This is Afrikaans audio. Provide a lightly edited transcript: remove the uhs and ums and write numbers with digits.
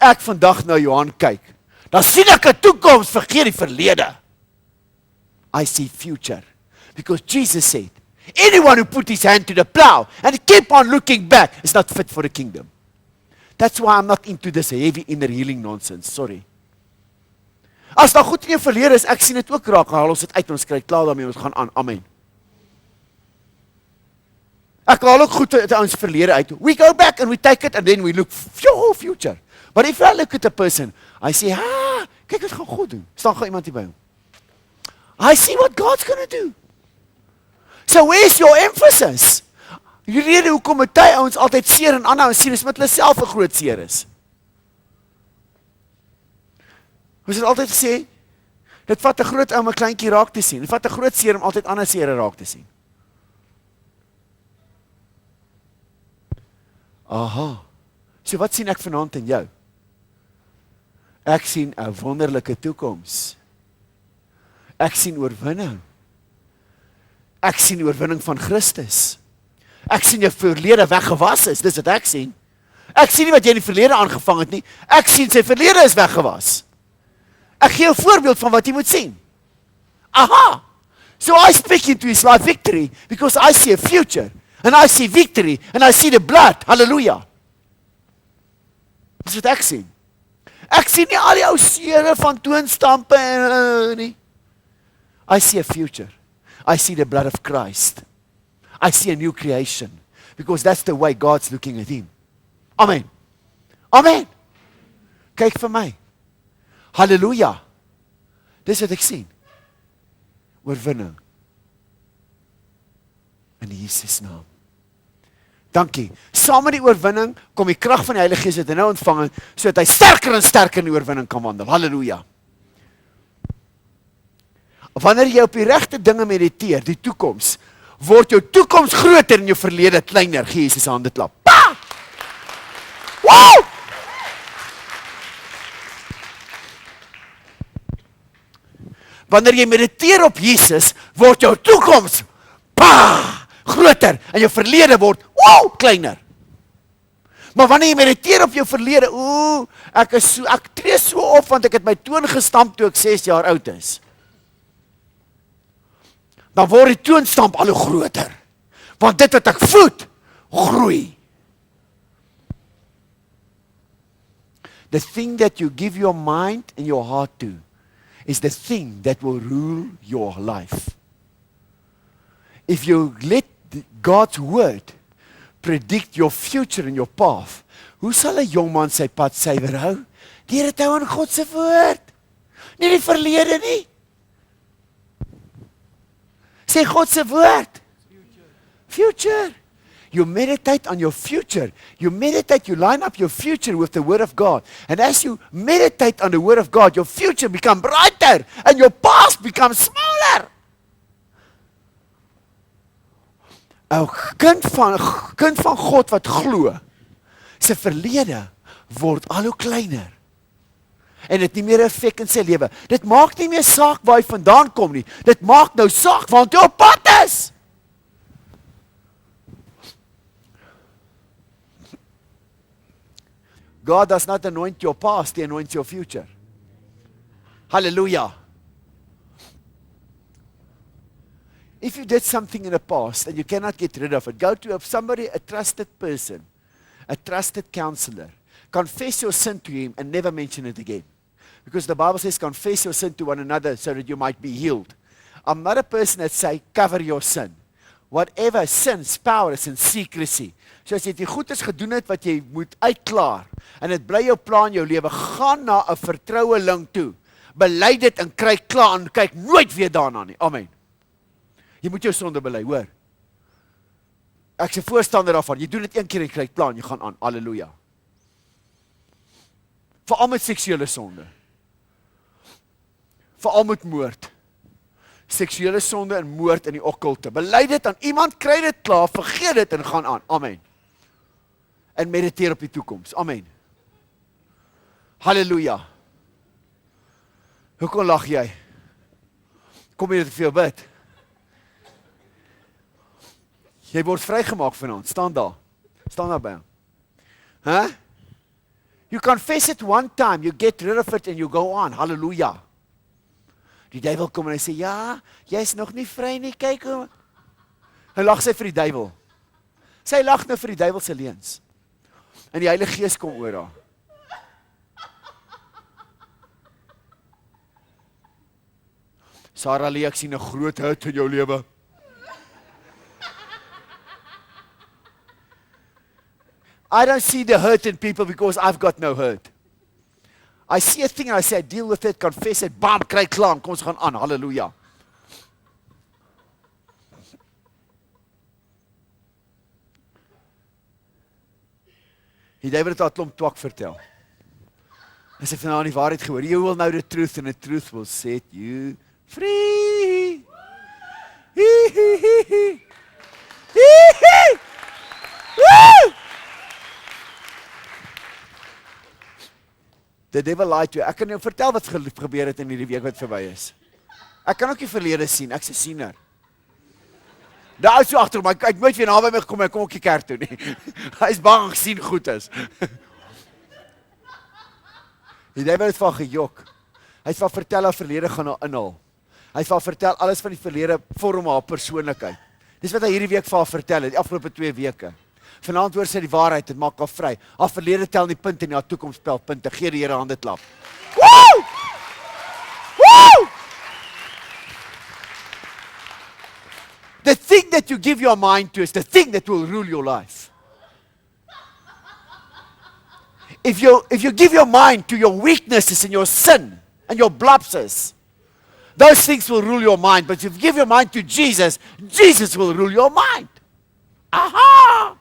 ek vandag na Johan kyk, dan sien ek 'n toekoms, vergeet die verlede. I see future. Because Jesus said, anyone who put his hand to the plow and keep on looking back is not fit for the kingdom. That's why I'm not into this heavy inner healing nonsense, sorry. As daar goed in jou verlede is, ek sien dit ook raak, haal ons dit uit, ons kry klaar daarmee, ons gaan aan, amen. Ek haal ook goed uit ons verlede uit. We go back and we take it and then we look future. But if I look at a person, I say, kyk wat gaan God doen. Staan gaan iemand hier by hom. I see what God's going to do. So where's your emphasis? Die rede hoekom baie ouens altyd seer en aanhou sien is met hulle self 'n groot seer is. Ons het altyd gesê, dit vat 'n groot ou om 'n kleintjie raak te sien. Dit vat 'n groot seer om altyd ander seere raak te sien. Aha. So wat sien ek vanaand in jou? Ek sien 'n wonderlike toekoms. Ek sien oorwinning. Ek sien die oorwinning van Christus. Ek sien jou verlede weggewas is, dis wat ek sien. Ek sien nie wat jy in die verlede aangevang het nie. Ek sien sy verlede is weggewas. Ek gee 'n voorbeeld van wat jy moet sien. Aha! So I speak into his life victory because I see a future. And I see victory. And I see the blood. Hallelujah. Dis wat ek sien. Ek sien nie al die ou seere van toonstampe nie. I see a future. I see the blood of Christ. I see a new creation. Because that's the way God's looking at him. Amen. Amen. Kyk vir my. Halleluja. Dis wat ek sien. Oorwinning. In Jesus naam. Dankie. Saam met die oorwinning kom die krag van die Heilige Gees wat hy nou ontvang het, sodat hy sterker en sterker in die oorwinning kan wandel. Halleluja. Wanneer jy op die regte dinge mediteer, die toekoms, word jou toekoms groter en jou verlede kleiner. Gee Jesus se hande klap. Pa! Wow! Wanneer jy mediteer op Jesus, word jou toekoms groter en jou verlede word kleiner. Maar wanneer jy mediteer op jou verlede, ek tree so op want ek het my toon gestamp toe ek 6 jaar oud is. Dan word die toonstamp al hoe groter. Want dit wat ek voed, groei. The thing that you give your mind and your heart to is the thing that will rule your life. If you let God's word predict your future and your path, hoe sal 'n jongman sy pad suiwer hou? Deur dit hou aan God se woord. Nie die verlede nie. Sê God se woord. Future. You meditate on your future. You meditate, you line up your future with the word of God. And as you meditate on the word of God, your future becomes brighter and your past becomes smaller. 'n kind van God wat glo, sy verlede word al hoe kleiner. En dit nie meer effek in sy lewe. Dit maak nie meer saak waar hy vandaan kom nie. Dit maak nou saak want hy op pad is. God does not anoint your past, he anoints your future. Hallelujah. If you did something in the past and you cannot get rid of it, go to somebody, a trusted person, a trusted counselor. Confess your sin to him and never mention it again. Because the Bible says, confess your sin to one another so that you might be healed. I'm not a person that say, cover your sin. Whatever sin's power is in secrecy. So as jy die goedes gedoen het wat jy moet uitklaar, en dit bly jou plan jou lewe, gaan na 'n vertroueling toe. Bely dit en kry klaar en kyk nooit weer daarna nie. Amen. Jy moet jou sonde bely, hoor. Ek is 'n voorstander daarvan. Jy doen dit een keer en kry klaar en jy gaan aan. Halleluja. Veral met seksuele sonde. Veral met moord. Seksuele sonde en moord in die okkulte. Bely dit aan iemand, kry dit klaar, vergeet dit en gaan aan. Amen. En mediteer op die toekoms. Amen. Halleluja. Hoekom lag jy? Kom jy te veel bid? Jy word vrygemaak vanaand. Staan daar. Staan daar by hom. Hæ? You confess it one time, you get rid of it and you go on. Hallelujah. Die duiwel kom en hy sê, ja, jy is nog nie vry nie, kyk hoe. En lag sy vir die duiwel. Sy lag nou vir die duiwel se leuns. En die Heilige Gees kom oor haar. Sarah Lee, ek sien 'n groot hurt in jou lewe. I don't see the hurt in people because I've got no hurt. I see a thing and I say, deal with it, confess it, bam, kry klaar, kom ons gaan aan, halleluja. Die duiwel het haar klomp twak vertel. Hy sê vanaand die waarheid gehoor, you will know the truth and the truth will set you free. Woo! The devil lied to you. Ek kan jou vertel wat gebeur het in hierdie week wat verby is. Ek kan ook die verlede sien, ek's 'n siener. Daar is so agter my, ek moet weer naby my gekom, ek kom ook die kerk toe nie. Hy is bang gesien goed is. Die devil het van gejok. Hy het van vertel haar verlede gaan haar inhaal. Hy het van vertel alles van die verlede vorm haar persoonlikheid. Dis wat hy hierdie week vir haar vertel het, die afgelope 2 weke. Vanaand hoor sy die waarheid, dit maak haar vry. Haar verlede tel nie punte en haar toekoms tel punte. Gee die Here hande klap. Woo! Woo! The thing that you give your mind to is the thing that will rule your life. If you give your mind to your weaknesses and your sin and your blapses, those things will rule your mind. But if you give your mind to Jesus, Jesus will rule your mind. Aha!